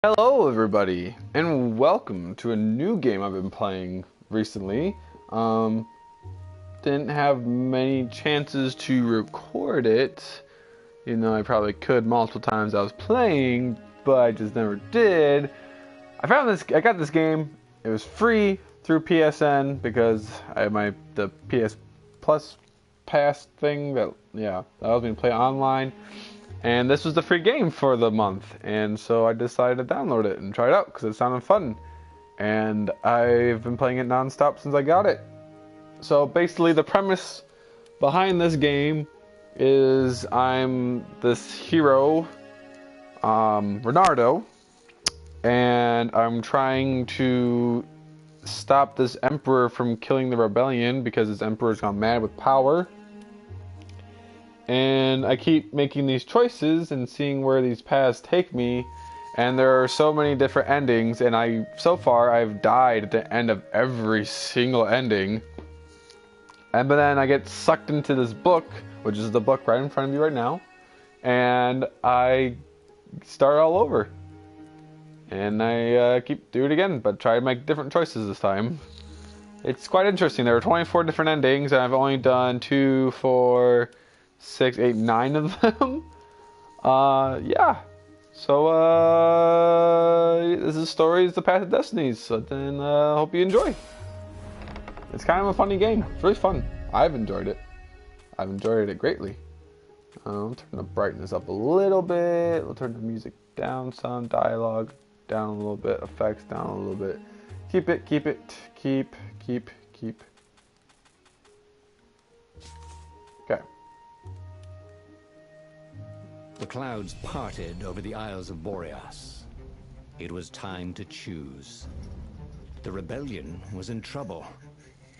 Hello everybody, and welcome to a new game I've been playing recently. Didn't have many chances to record it, even though I probably could multiple times I was playing, but I just never did. I got this game. It was free through PSN because I have the PS Plus Pass thing that allows me to play online. And this was the free game for the month, and so I decided to download it and try it out because it sounded fun. And I've been playing it non-stop since I got it. So basically the premise behind this game is I'm this hero, Renardo, and I'm trying to stop this emperor from killing the rebellion because this emperor's gone mad with power. And I keep making these choices and seeing where these paths take me, and there are so many different endings, and so far I've died at the end of every single ending. But then I get sucked into this book, which is the book right in front of you right now, and I start all over. And I do it again, but try to make different choices this time. It's quite interesting. There are 24 different endings, and I've only done 2, 4, 6, 8, 9 of them. Yeah. So, this is Stories, The Path of Destinies. So then, hope you enjoy. It's kind of a funny game. It's really fun. I've enjoyed it. I've enjoyed it greatly. I'll turn the brightness up a little bit. We'll turn the music down some. Dialogue down a little bit. Effects down a little bit. Keep it. Okay. The clouds parted over the Isles of Boreas. It was time to choose. The rebellion was in trouble.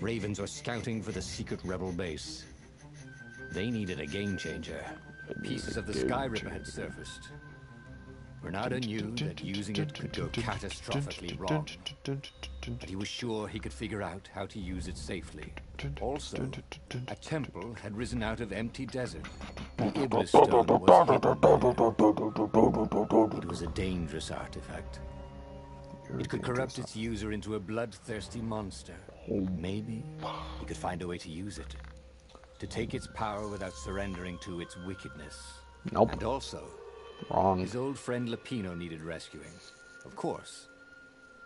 Ravens were scouting for the secret rebel base. They needed a game changer. Pieces of the Sky Ripper had surfaced. Renardo knew that using it could go catastrophically wrong, but he was sure he could figure out how to use it safely. Also, a temple had risen out of empty desert. The Iblis stone was hidden. It was a dangerous artifact. It could corrupt its user into a bloodthirsty monster. Maybe he could find a way to use it, to take its power without surrendering to its wickedness. Nope. And also, Wrong. his old friend Lapino needed rescuing. Of course,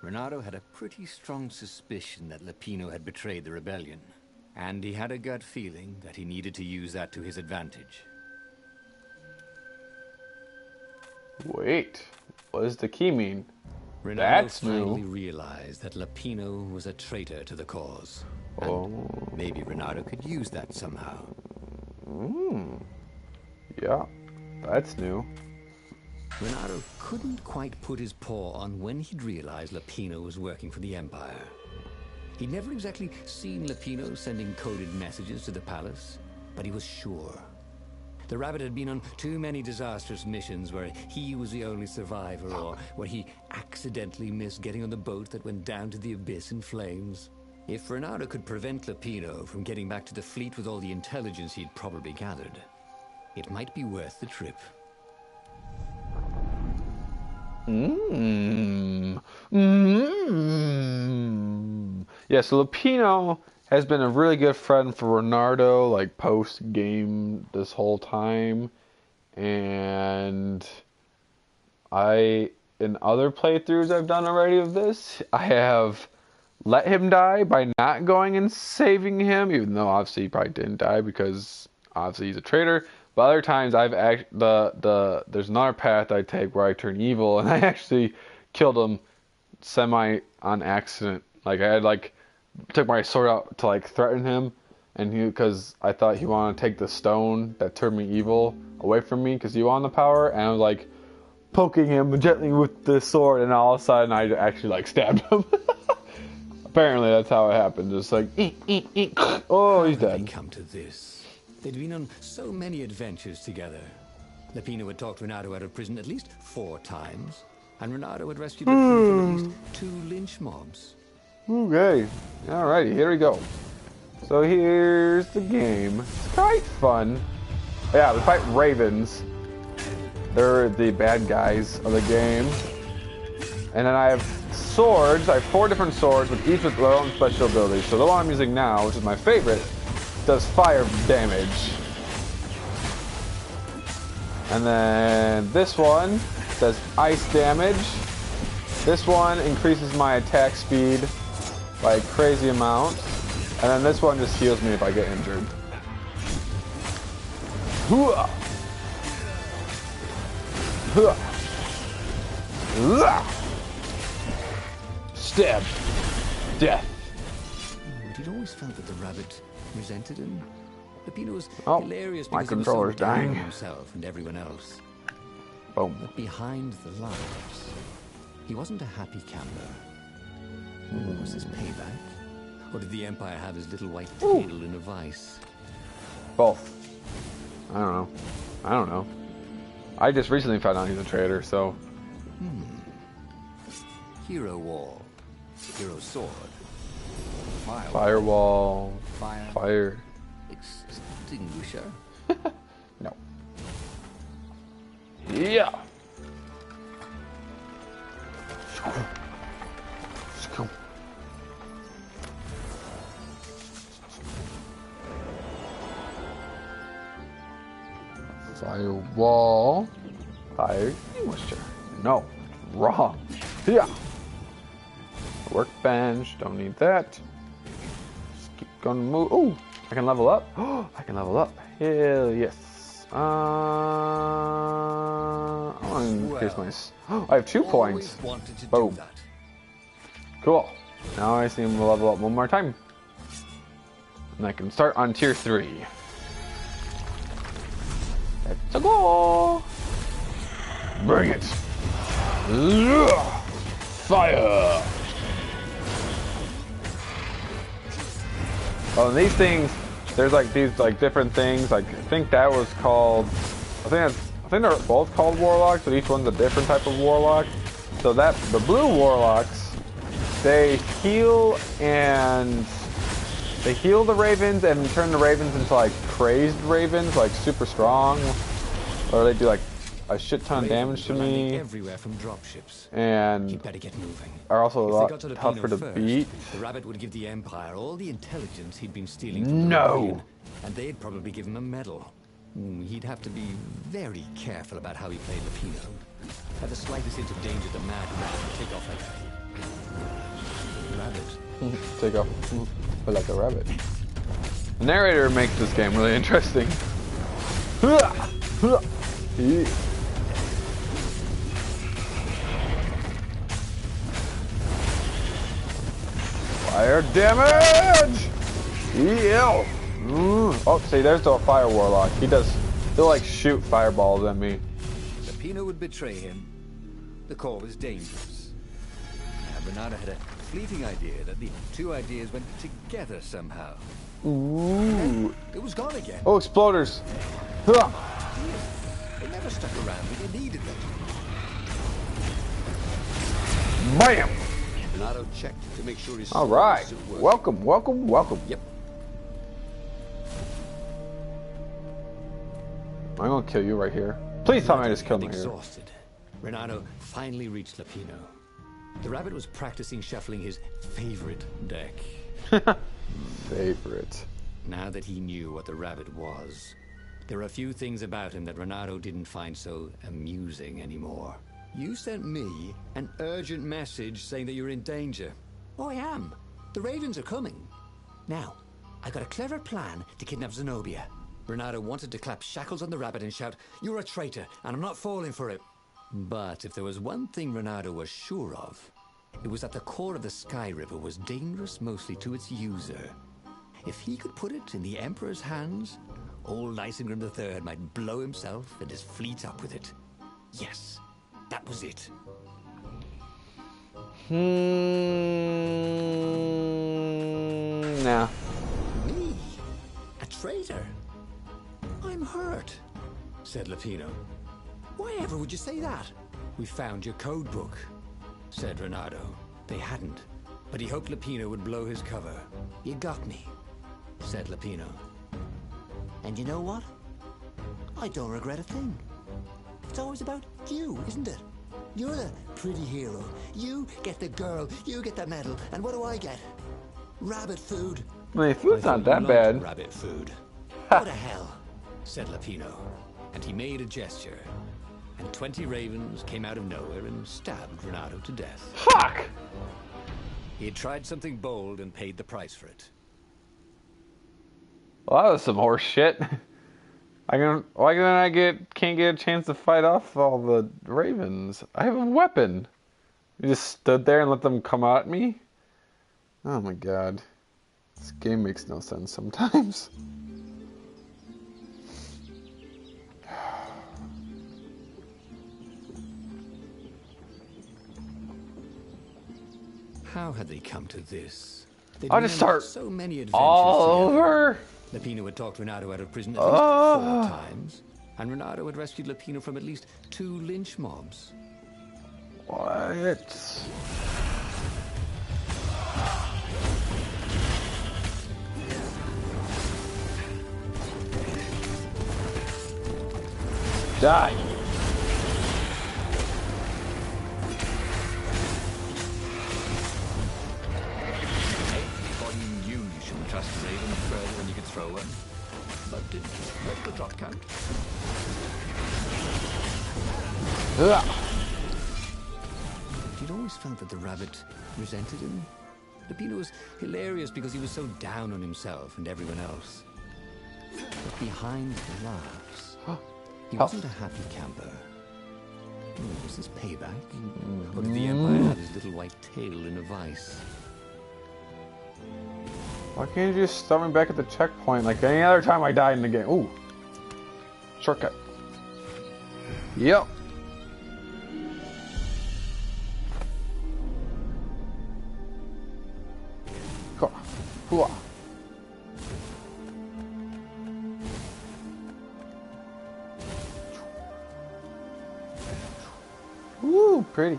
Renardo had a pretty strong suspicion that Lapino had betrayed the rebellion, and he had a gut feeling that he needed to use that to his advantage. Wait. What does the key mean? Renardo That's finally new. realized that Lapino was a traitor to the cause. And Oh. maybe Renardo could use that somehow. Yeah. That's new. Renardo couldn't quite put his paw on when he'd realized Lapino was working for the Empire. He'd never exactly seen Lapino sending coded messages to the palace, but he was sure. The rabbit had been on too many disastrous missions where he was the only survivor, or where he accidentally missed getting on the boat that went down to the abyss in flames. If Renardo could prevent Lapino from getting back to the fleet with all the intelligence he'd probably gathered, it might be worth the trip. Yeah, so Lupino has been a really good friend for Renardo, like post-game this whole time. And in other playthroughs I've done already of this, I have let him die by not going and saving him, even though obviously he probably didn't die because obviously he's a traitor. But other times there's another path I take where I turn evil, and I actually killed him semi on accident. Like I had took my sword out to threaten him, and because I thought he wanted to take the stone that turned me evil away from me because he wanted the power, and I was poking him gently with the sword, and all of a sudden I actually stabbed him. Apparently that's how it happened. Just eek, eek, eek. Oh, he's dead. They'd come to this. They'd been on so many adventures together. Lapino had talked Renardo out of prison at least 4 times, and Renardo had rescued Lapino from at least 2 lynch mobs. Okay, alrighty, here we go. So here's the game. It's quite fun. Yeah, we fight ravens. They're the bad guys of the game. And then I have swords. I have 4 different swords, with each with their own special abilities. So the one I'm using now, which is my favorite, does fire damage. And then this one does ice damage. This one increases my attack speed by a crazy amount. And then this one just heals me if I get injured. Hooah! Hooah! Hooah! Stab. Death. But he'd always felt that the rabbit resented him. Peppino was hilarious my because he was controller's so down on dying. himself and everyone else. Boom. But behind the lines, he wasn't a happy camper. Was this payback? Or did the Empire have his little white tail in a vice? Both. I don't know. I don't know. I just recently found out he's a traitor, so. Hero wall. Hero sword. Firewall. Fire. Extinguisher. No. Yeah. Firewall. Fire extinguisher. No. Wrong. Yeah. Workbench. Don't need that. Just keep going to move. Ooh. I can level up. Oh, I can level up. Hell yes. I want to increase my. Oh, I have 2 points. Boom. Cool. Now I just need to level up one more time. And I can start on tier 3. Let's go! Bring it! Fire! Oh, and these things, there's like these like different things. Like I think that was called. I think they're both called warlocks, but each one's a different type of warlock. So that the blue warlocks, they heal the ravens and turn the ravens into like crazed ravens, like super strong, or they do like a shit ton of damage to me. Everywhere from dropships. And You better get moving. are also a lot If they got to tougher to Lapino beat. first, the rabbit would give the Empire all the intelligence he'd been stealing from the No. rebellion, and they'd probably give him a medal. He'd have to be very careful about how he played Lapino. At the slightest hint of danger, the mad rabbit would take off like a rabbit. Take off like a rabbit. The narrator makes this game really interesting. Fire damage! Yeah. Oh, see, there's the fire warlock. He'll like shoot fireballs at me. Lapino would betray him. The core was dangerous. Now, Renato had a fleeting idea that the 2 ideas went together somehow. Ooh. It was gone again. Oh, exploders. They never stuck around when you needed them. Bam! Renato checked to make sure his All right. suit worked. Welcome, welcome, welcome. Yep. I'm gonna kill you right here. Please tell me I just killed him here. Exhausted, Renato finally reached Lapino. The rabbit was practicing shuffling his favorite deck. Favorite. Now that he knew what the rabbit was, there were a few things about him that Renato didn't find so amusing anymore. You sent me an urgent message saying that you're in danger. Oh, I am. The ravens are coming. Now, I got a clever plan to kidnap Zenobia. Renato wanted to clap shackles on the rabbit and shout, "You're a traitor, and I'm not falling for it." But if there was one thing Renato was sure of, it was that the core of the Sky River was dangerous mostly to its user. If he could put it in the Emperor's hands, old Isengrim III might blow himself and his fleet up with it. Yes, that was it. Nah. Me? A traitor? I'm hurt, said Lapino. Why ever would you say that? We found your code book, said Renato. They hadn't, but he hoped Lapino would blow his cover. You got me, said Lapino. And you know what? I don't regret a thing. It's always about you, isn't it? You're the pretty hero. You get the girl, you get the medal, and what do I get? Rabbit food. I mean, I food's thought not you that liked bad. rabbit food, Go to hell. said Lapino, and he made a gesture. And 20 ravens came out of nowhere and stabbed Renato to death. Fuck! He had tried something bold and paid the price for it. Well, that was some horse shit. Why can I can't get a chance to fight off all the ravens? I have a weapon. You just stood there and let them come at me? Oh my god. This game makes no sense sometimes. How had they come to this? I'll just start so many adventures all together. over. Lapino had talked Renato out of prison at least 4 times, and Renato had rescued Lapino from at least 2 lynch mobs. What? Die. Everybody knew you shouldn't trust a raven further than you could throw one. But did let the drop count? Ugh. He'd always felt that the rabbit resented him. Lapino was hilarious because he was so down on himself and everyone else. But behind the laughs, he wasn't a happy camper. Oh, was this payback? Or did the Empire have his little white tail in a vice? Why can't you just start me back at the checkpoint like any other time I died in the game? Ooh. Shortcut. Yep. Hooah. Ooh, pretty.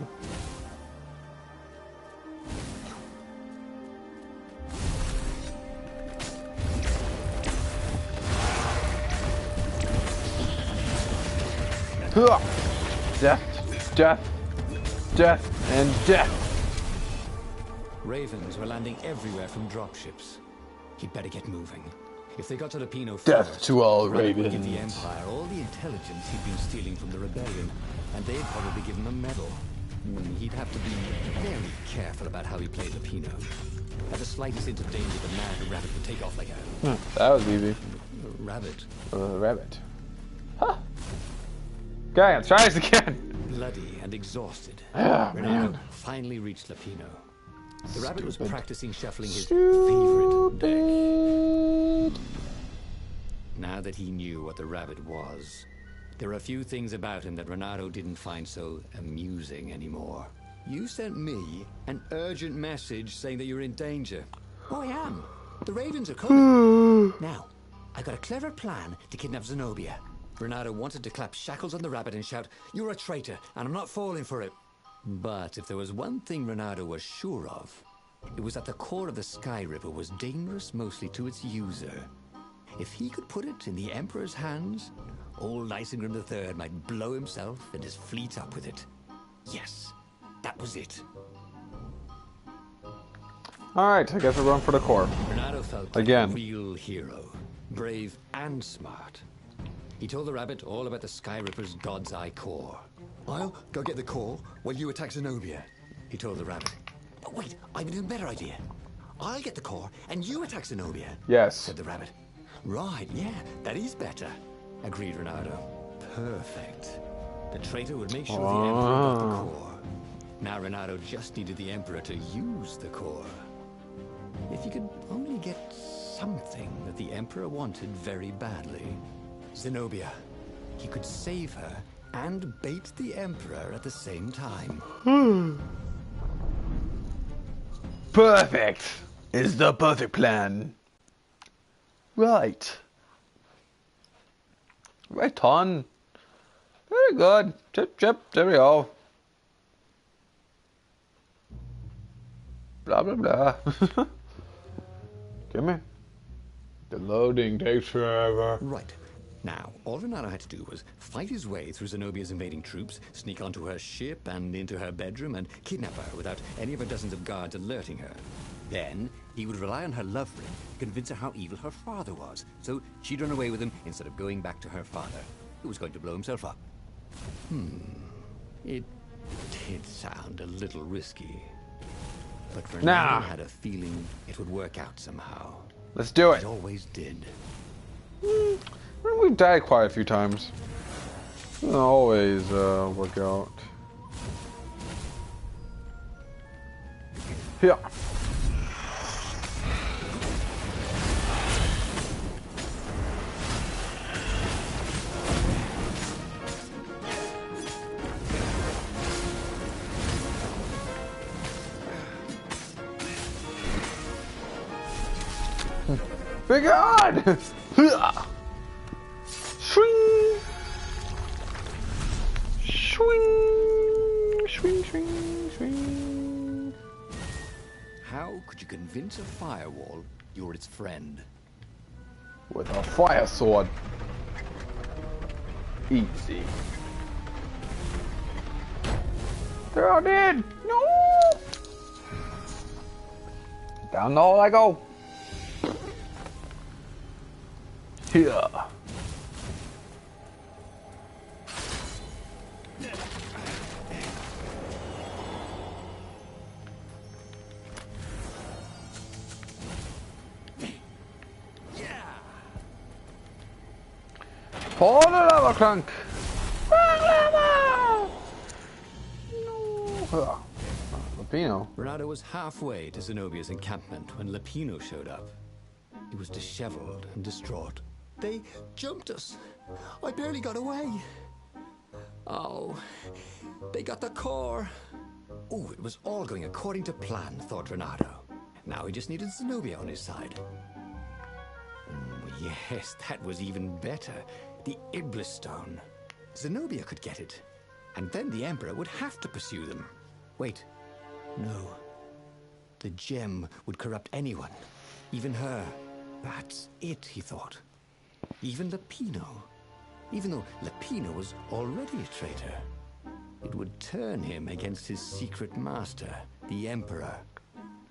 Hooah. Death, death, death, and death. Ravens were landing everywhere from dropships. He'd better get moving. If they got to Lapino Death first, to all Renato would give the ravens. Empire all the intelligence he'd been stealing from the rebellion, and they'd probably give him a medal. He'd have to be very careful about how he played Lapino. At the slightest hint of danger, the mad rabbit would take off like a That was easy. rabbit. Rabbit. Huh. Okay, let's try this again. Bloody and exhausted, Ah, Renato man. finally reached Lapino. The rabbit was Stupid. practicing shuffling his favorite deck. Stupid. Now that he knew what the rabbit was, there were a few things about him that Renato didn't find so amusing anymore. You sent me an urgent message saying that you're in danger. Oh, I am. The ravens are coming. Now, I got a clever plan to kidnap Zenobia. Renato wanted to clap shackles on the rabbit and shout, "You're a traitor, and I'm not falling for it." But if there was one thing Renato was sure of, it was that the core of the Sky Ripper was dangerous mostly to its user. If he could put it in the Emperor's hands, old Isengrim III might blow himself and his fleet up with it. Yes, that was it. Alright, I guess we're going for the core. Renato felt Again. like a real hero, brave and smart. He told the rabbit all about the Sky Ripper's God's Eye core. I'll go get the core while you attack Zenobia. He told the rabbit. But wait, I've an even better idea. I'll get the core and you attack Zenobia, Yes. said the rabbit. Right, yeah, that is better, agreed Renato. Perfect. The traitor would make sure the Emperor got the core. Now Renato just needed the Emperor to use the core. If he could only get something that the Emperor wanted very badly. Zenobia. He could save her and bait the Emperor at the same time. Perfect. Is the perfect plan. Right. Right on. Very good. Chip, chip. There we go. Blah, blah, blah. Give me. The loading takes forever. Right. Now, all Renato had to do was fight his way through Zenobia's invading troops, sneak onto her ship and into her bedroom, and kidnap her without any of her dozens of guards alerting her. Then, he would rely on her love for him to convince her how evil her father was, so she'd run away with him instead of going back to her father, who was going to blow himself up. It did sound a little risky. But Renato had a feeling it would work out somehow. Let's do it. It always did. We've died quite a few times. Doesn't always work out. Yeah. Be gone! Swing! Swing! Swing, swing, swing. How could you convince a firewall you're its friend? With a fire sword. Easy. They're all dead! No! Down the hole I go. Here. Pull the lava clunk. Lava! No. Lupino. Renato was halfway to Zenobia's encampment when Lupino showed up. He was disheveled and distraught. They jumped us. I barely got away. Oh, they got the core. Oh, it was all going according to plan, thought Renato. Now he just needed Zenobia on his side. Yes, that was even better. The Iblis Stone. Zenobia could get it. And then the Emperor would have to pursue them. Wait. No. The gem would corrupt anyone. Even her. That's it, he thought. Even Lupino. Even though Lupino was already a traitor. It would turn him against his secret master, the Emperor.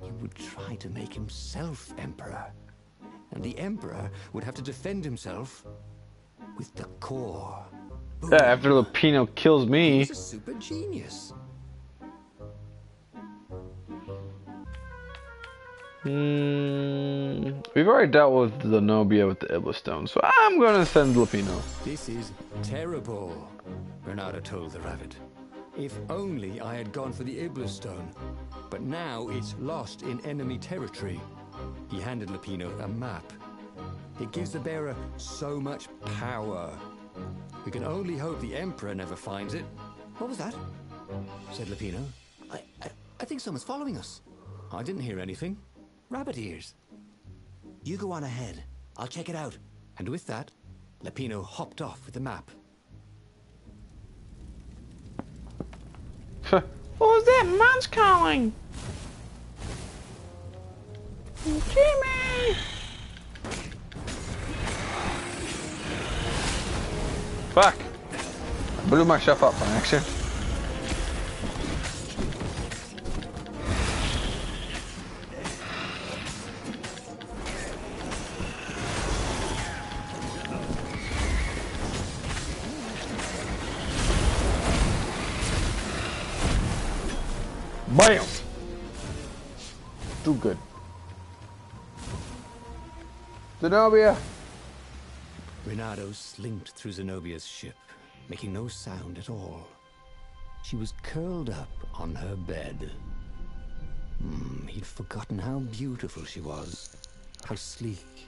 He would try to make himself Emperor. And the Emperor would have to defend himself with the core. Boom. Yeah, after Lupino kills me. He's a super genius. We've already dealt with Zenobia with the Iblis Stone, so I'm gonna send Lupino. This is terrible, Renato told the rabbit. If only I had gone for the Iblis Stone. But now it's lost in enemy territory. He handed Lupino a map. It gives the bearer so much power. We can only hope the Emperor never finds it. What was that? Said Lupino. I think someone's following us. I didn't hear anything. Rabbit ears. You go on ahead. I'll check it out. And with that, Lupino hopped off with the map. What was that? Man's calling! Jimmy! Fuck! I blew myself up on accident. Bam! Too good. Zenobia! Renato slinked through Zenobia's ship, making no sound at all. She was curled up on her bed. He'd forgotten how beautiful she was. How sleek.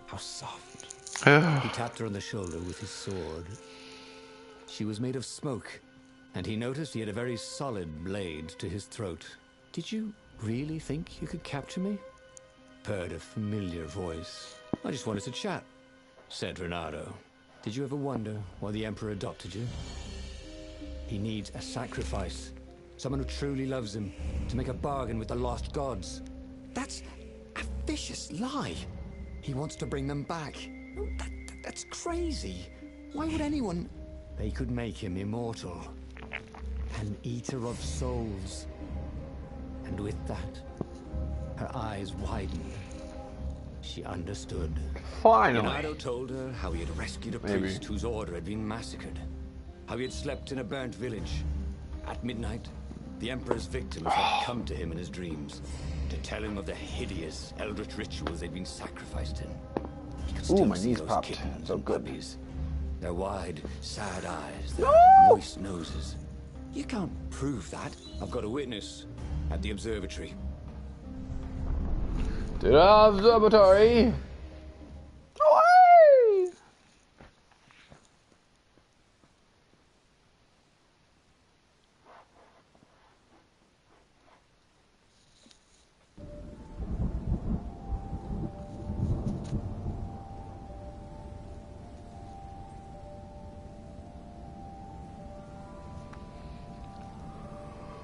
How soft. He tapped her on the shoulder with his sword. She was made of smoke, and he noticed he had a very solid blade to his throat. Did you really think you could capture me? Purred a familiar voice. I just wanted to chat, said Renato. Did you ever wonder why the Emperor adopted you? He needs a sacrifice. Someone who truly loves him, to make a bargain with the lost gods. That's a vicious lie. He wants to bring them back. That's crazy. Why would anyone... They could make him immortal. An eater of souls. And with that, her eyes widened. She understood. Finally. Leonardo told her how he had rescued a priest whose order had been massacred. How he had slept in a burnt village. At midnight, the Emperor's victims had come to him in his dreams to tell him of the hideous eldritch rituals they'd been sacrificed in. He could still my see knees those popped. kittens So and good. puppies. Their wide, sad eyes, their moist noses. You can't prove that. I've got a witness at the observatory. To the observatory. Away!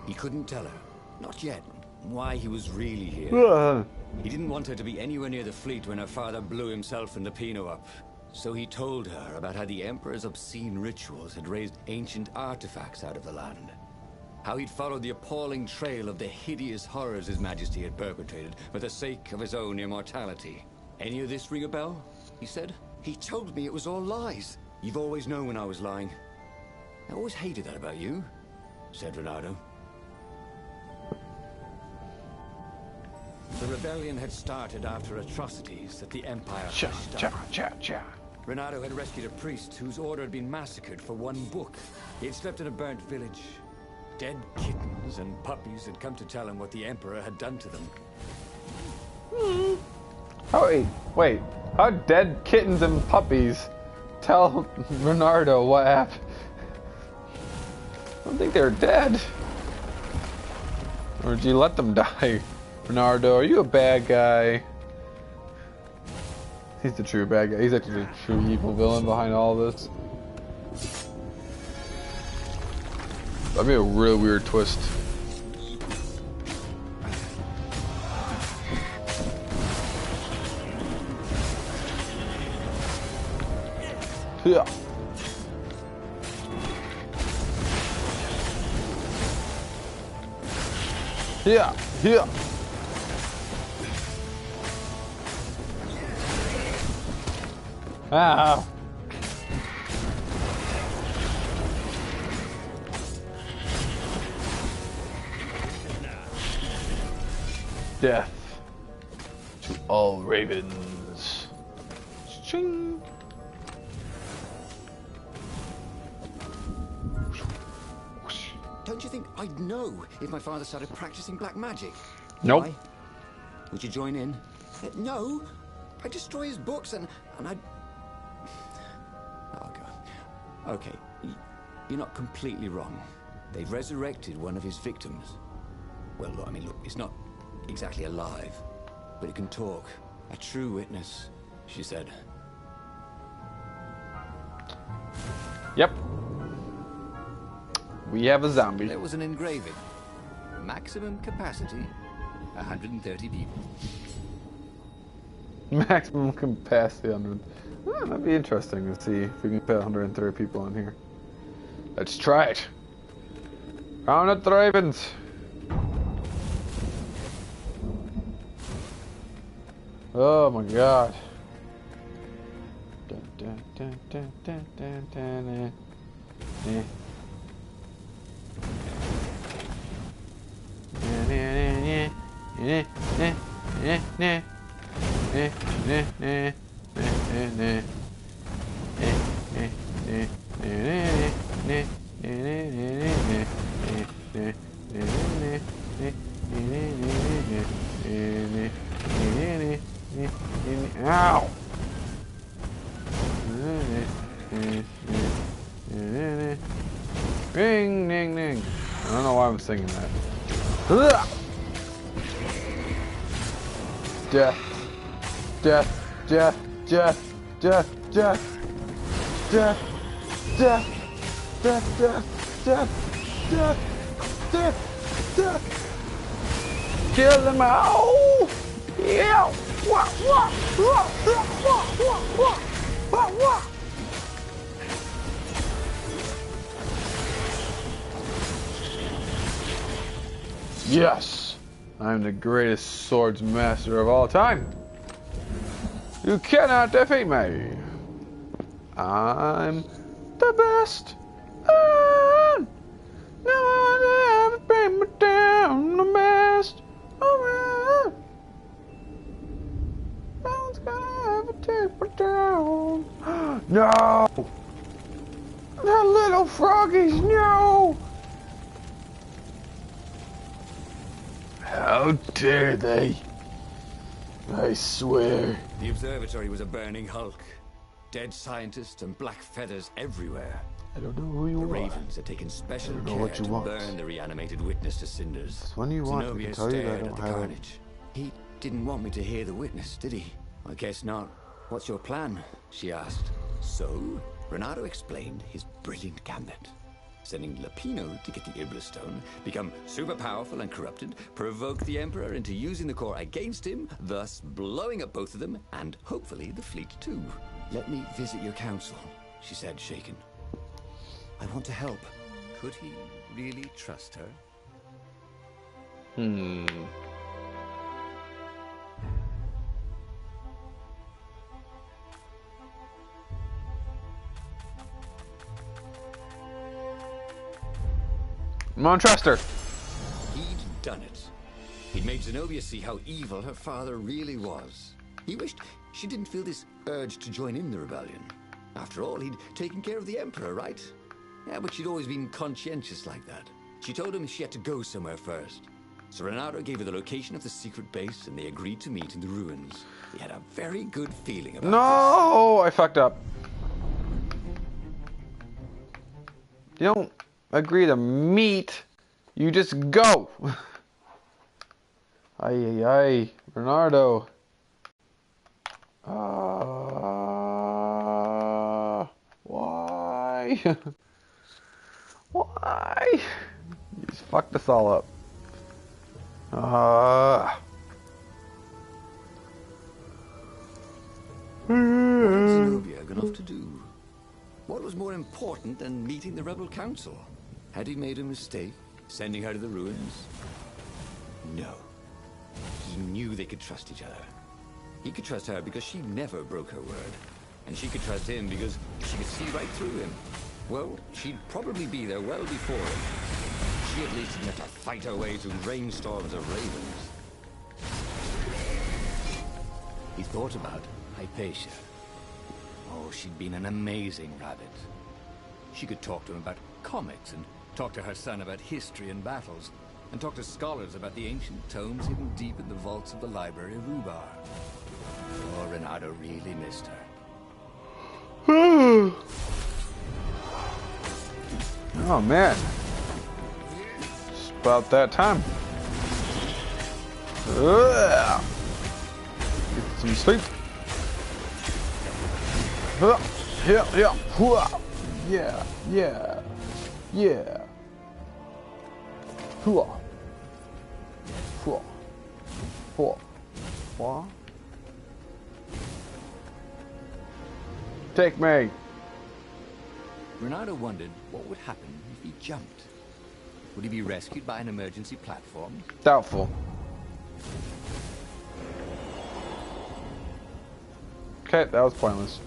He couldn't tell her, not yet, why he was really here. He didn't want her to be anywhere near the fleet when her father blew himself and the Pino up. So he told her about how the Emperor's obscene rituals had raised ancient artifacts out of the land. How he'd followed the appalling trail of the hideous horrors His Majesty had perpetrated for the sake of his own immortality. Any of this ring a bell? He said. He told me it was all lies. You've always known when I was lying. I always hated that about you, said Renato. The rebellion had started after atrocities that the Empire pushed up. Renato had rescued a priest whose order had been massacred for one book. He had slept in a burnt village. Dead kittens and puppies had come to tell him what the Emperor had done to them. Oh, wait. How dead kittens and puppies tell Bernardo what happened? I don't think they're dead. Or did you let them die? Bernardo, are you a bad guy? He's the true bad guy. He's actually the true evil villain behind all this. That'd be a real weird twist. Yeah. Yeah. Yeah. Ah. Death to all ravens. Ching. Don't you think I'd know if my father started practicing black magic? Nope. Why? Would you join in? No. I'd destroy his books and I'd... Oh, God. Okay, you're not completely wrong. They've resurrected one of his victims. Well, look, I mean, look, it's not exactly alive, but it can talk. A true witness, she said. Yep. We have a zombie. There was an engraving. Maximum capacity, 130 people. Maximum capacity 100. Oh, that'd be interesting to see if we can fit 130 people in here. Let's try it. Round up the ravens. Oh my God. Dun, dun, dun, dun, dun, dun, dun, dun. Ow! Ring, ding, ding. I don't know why I'm singing that. Death, death, death, death, death, death, death, death, death, death, death, death, death, death. Kill them all. Yeah. Wah, wah. Yes! I'm the greatest swords master of all time. You cannot defeat me. I'm the best. No one ever bring me down. The best. Oh, no one's gonna ever take me down. No! The little froggies, no! How dare they? I swear. The observatory was a burning hulk. Dead scientists and black feathers everywhere. I don't know who you The are. Ravens had taken special I don't know care what you to want. burn the reanimated witness to cinders. It's when you want, I Zenobia can tell you that I stared don't at the have it. carnage. He didn't want me to hear the witness, did he? I guess not. What's your plan? She asked. So, Renato explained his brilliant gambit. Sending Lapino to get the Iblastone, become super powerful and corrupted, provoke the Emperor into using the core against him, thus blowing up both of them, and hopefully the fleet too. Let me visit your council, she said, shaken. I want to help. Could he really trust her? I'm gonna trust her. He'd done it. He'd made Zenobia see how evil her father really was. He wished she didn't feel this urge to join in the rebellion. After all, he'd taken care of the Emperor, right? Yeah, but she'd always been conscientious like that. She told him she had to go somewhere first. So Renato gave her the location of the secret base, and they agreed to meet in the ruins. He had a very good feeling about No, I fucked up. You don't agree to meet. You just go. Ay, ay, ay. Bernardo. Why? Why? You just fucked us all up. What had Zenobia gone off to do? What was more important than meeting the rebel council? Had he made a mistake, sending her to the ruins? No. He knew they could trust each other. He could trust her because she never broke her word. And she could trust him because she could see right through him. Well, she'd probably be there well before him. She at least didn't have to fight her way through rainstorms of ravens. He thought about Hypatia. Oh, she'd been an amazing rabbit. She could talk to him about comics, and talk to her son about history and battles, and talk to scholars about the ancient tomes hidden deep in the vaults of the Library of Ubar. Oh, Renato really missed her. Oh man. It's about that time. Get some sleep. Yeah. Take me. Renato wondered what would happen if he jumped. Would he be rescued by an emergency platform? Doubtful. Okay, that was pointless.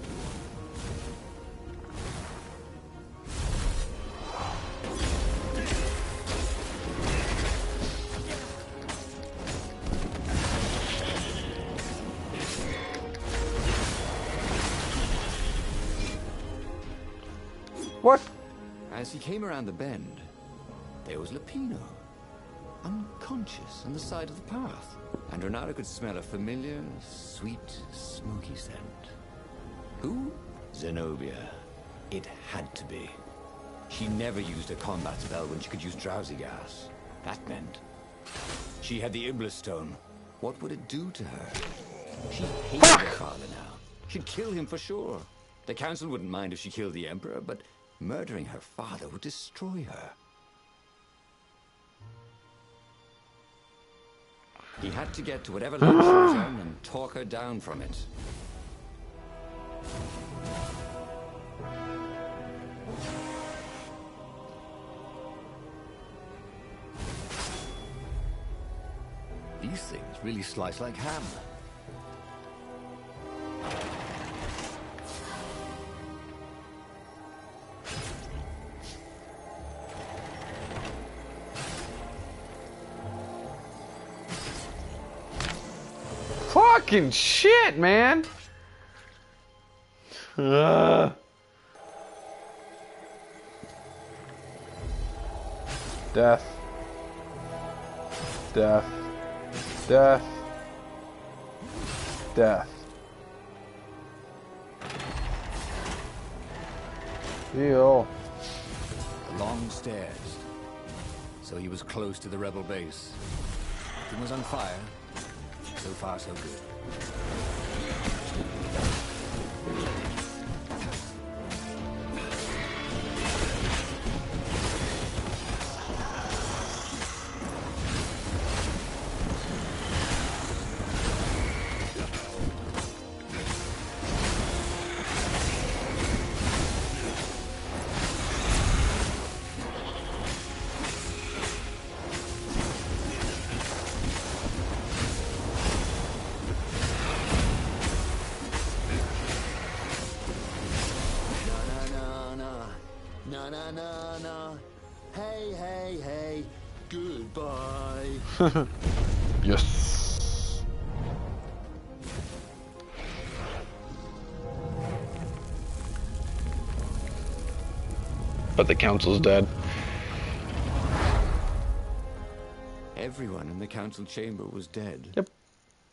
What? As he came around the bend, there was Lapino, unconscious on the side of the path. And Renato could smell a familiar, sweet, smoky scent. Who? Zenobia. It had to be. She never used a combat spell when she could use drowsy gas. That meant she had the Iblastone. What would it do to her? She hated her father now. She'd kill him for sure. The council wouldn't mind if she killed the Emperor, but murdering her father would destroy her. He had to get to whatever ledge she was on and talk her down from it. These things really slice like ham. Fucking shit, man. Death. Death. Death. Death. Heal. The long stairs. So he was close to the rebel base. Everything was on fire. So far, so good. No. Hey. Goodbye. Yes. But the council's dead. Everyone in the council chamber was dead. Yep.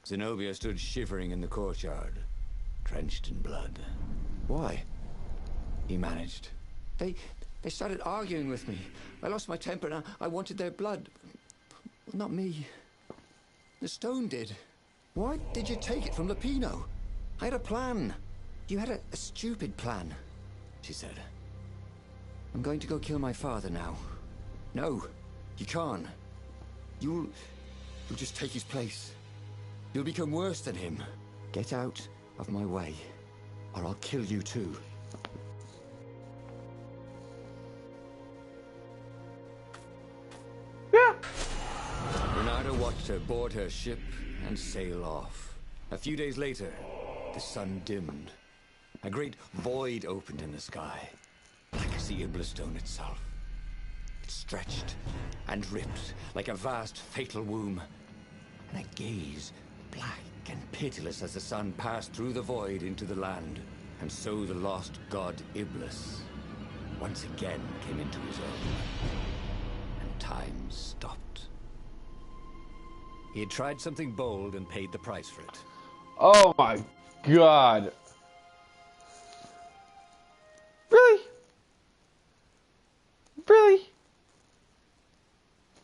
Zenobia stood shivering in the courtyard, drenched in blood. Why? He managed. They started arguing with me. I lost my temper and I wanted their blood. Well, not me. The stone did. Why did you take it from Lupino? I had a plan. You had a stupid plan, she said. I'm going to go kill my father now. No, you can't. You'll just take his place. You'll become worse than him. Get out of my way, or I'll kill you too. Yeah. Bernardo watched her board her ship and sail off. A few days later, the sun dimmed. A great void opened in the sky. I could see Iblastone itself. It stretched and ripped like a vast fatal womb. And a gaze, black and pitiless as the sun passed through the void into the land. And so the lost god Iblis once again came into his own. And time stopped. He had tried something bold and paid the price for it. Oh my god. Really? Really?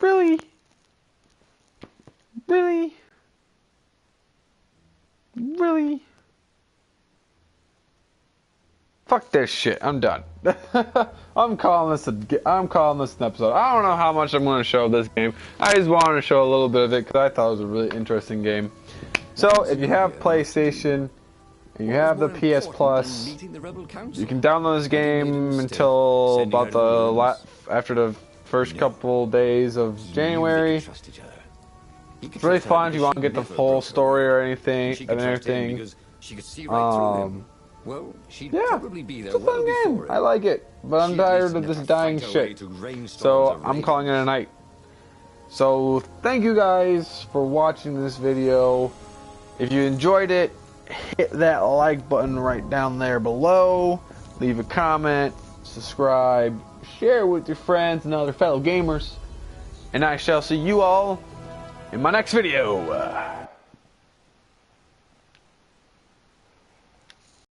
Really? Really? Really? Fuck this shit. I'm done. I'm calling this an episode. I don't know how much I'm going to show of this game. I just wanted to show a little bit of it because I thought it was a really interesting game. So, if you have PlayStation and you have the PS Plus, you can download this game until about after the first couple days of January. It's really fun if you want to get the full story or anything and everything. Well, she'd yeah, probably be there it's a fun game. I like it, but I'm tired of this dying shit. So I'm calling it a night. So thank you guys for watching this video. If you enjoyed it, hit that like button right down there below. Leave a comment, subscribe, share with your friends and other fellow gamers. And I shall see you all in my next video.